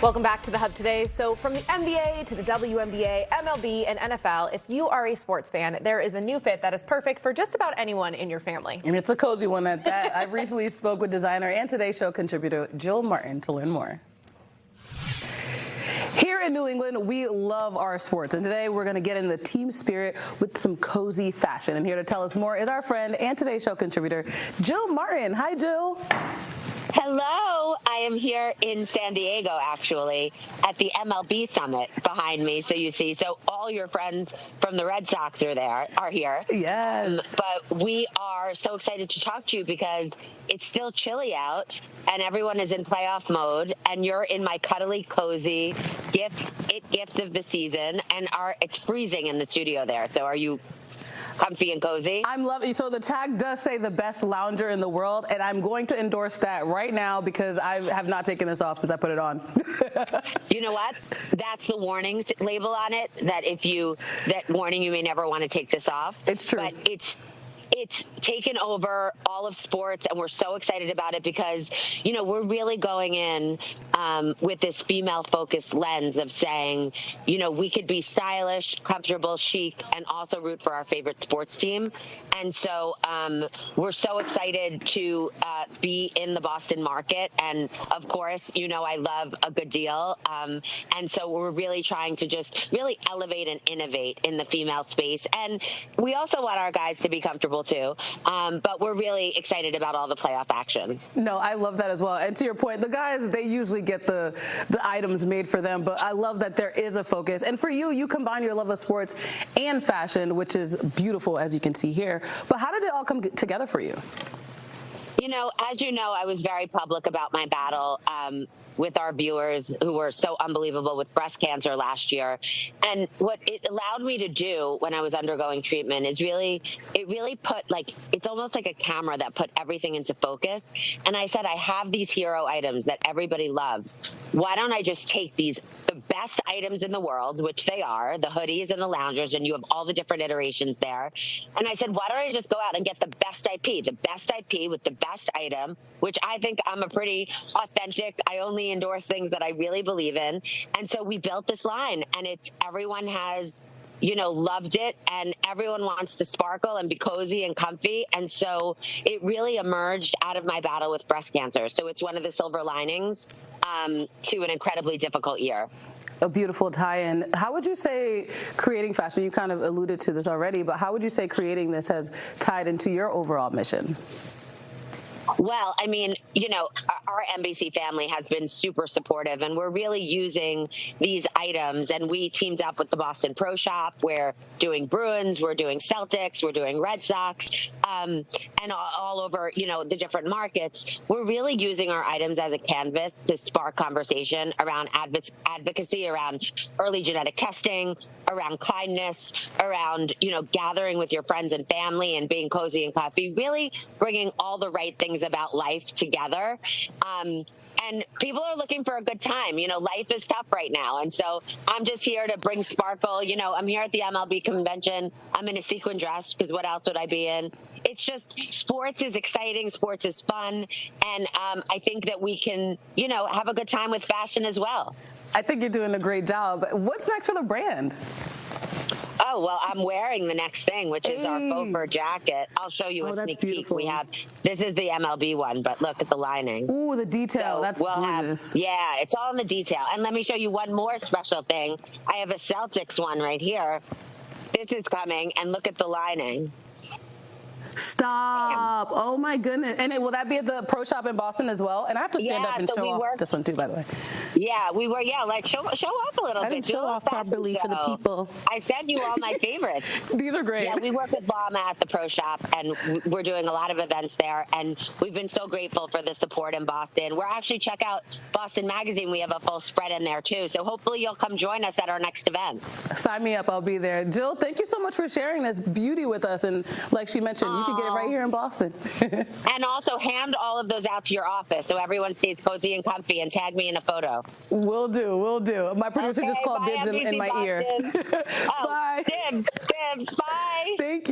Welcome back to The Hub today. So from the NBA to the WNBA, MLB, and NFL, if you are a sports fan, there is a new fit that is perfect for just about anyone in your family. And it's a cozy one at that. I recently spoke with designer and Today Show contributor Jill Martin to learn more. Here in New England, we love our sports, and today we're going to get in the team spirit with some cozy fashion. And here to tell us more is our friend and Today Show contributor, Jill Martin. Hi, Jill. Hello, I am here in San Diego, actually, at the MLB Summit behind me. So you see, so all your friends from the Red Sox are here. Yes. But we are so excited to talk to you because it's still chilly out and everyone is in playoff mode, and you're in my cuddly, cozy gift of the season, and it's freezing in the studio there. So are you comfy and cozy? I'm loving. So the tag does say the best lounger in the world, and I'm going to endorse that right now because I have not taken this off since I put it on. You know what? That's the warning label on it. That warning, you may never want to take this off. It's true. But it's taken over all of sports, and we're so excited about it because, we're really going in with this female-focused lens of saying, we could be stylish, comfortable, chic, and also root for our favorite sports team. And so we're so excited to be in the Boston market. And, of course, I love a good deal. And so we're really trying to just really elevate and innovate in the female space. And we also want our guys to be comfortable too, but we're really excited about all the playoff action. No, I love that as well. And to your point, the guys, they usually get the items made for them, but I love that there is a focus. And for you, you combine your love of sports and fashion, which is beautiful, as you can see here. But how did it all come together for you? As you know, I was very public about my battle with our viewers who were so unbelievable with breast cancer last year. And what it allowed me to do when I was undergoing treatment is it really put, it's almost like a camera that put everything into focus. And I said, I have these hero items that everybody loves. Why don't I just take the best items in the world, which they are, the hoodies and the loungers, and you have all the different iterations there. And I said, why don't I just go out and get the best IP with the best item, which I think I'm a pretty authentic, I only endorse things that I really believe in. And so we built this line, and everyone has loved it, and everyone wants to sparkle and be cozy and comfy. And so it really emerged out of my battle with breast cancer. So it's one of the silver linings to an incredibly difficult year. A beautiful tie-in. How would you say creating fashion, you kind of alluded to this already, but how would you say creating this has tied into your overall mission? Well, our NBC family has been super supportive, and we're really using these items, and we teamed up with the Boston Pro Shop. We're doing Bruins, we're doing Celtics, we're doing Red Sox, and all over, the different markets. We're really using our items as a canvas to spark conversation around advocacy, around early genetic testing, around kindness, around, gathering with your friends and family and being cozy and comfy, really bringing all the right things about life together. And people are looking for a good time. Life is tough right now. And so I'm just here to bring sparkle. I'm here at the MLB convention. I'm in a sequin dress because what else would I be in? It's just, sports is exciting. Sports is fun. And I think that we can, have a good time with fashion as well. I think you're doing a great job. What's next for the brand? Oh, well, I'm wearing the next thing, which is our faux fur jacket. I'll show you a sneak peek. This is the MLB one, but look at the lining. Ooh, the detail. That's gorgeous. Yeah, it's all in the detail. And let me show you one more special thing. I have a Celtics one right here. This is coming, and look at the lining. Stop. Damn. Oh, my goodness. And will that be at the Pro Shop in Boston as well? And I have to stand up and show off this one, too, by the way. Yeah, we were, show off a little bit. I didn't show off properly for the people. I sent you all my favorites. These are great. Yeah, we work with Llama at the Pro Shop, and we're doing a lot of events there, and we've been so grateful for the support in Boston. We're actually, check out Boston Magazine. We have a full spread in there, too. So hopefully you'll come join us at our next event. Sign me up. I'll be there. Jill, thank you so much for sharing this beauty with us. And like she mentioned, you can get it right here in Boston. And also hand all of those out to your office so everyone stays cozy and comfy, and tag me in a photo. Will do. My producer just called dibs in my ear. Bye. Bye. Dibs, bye. Thank you.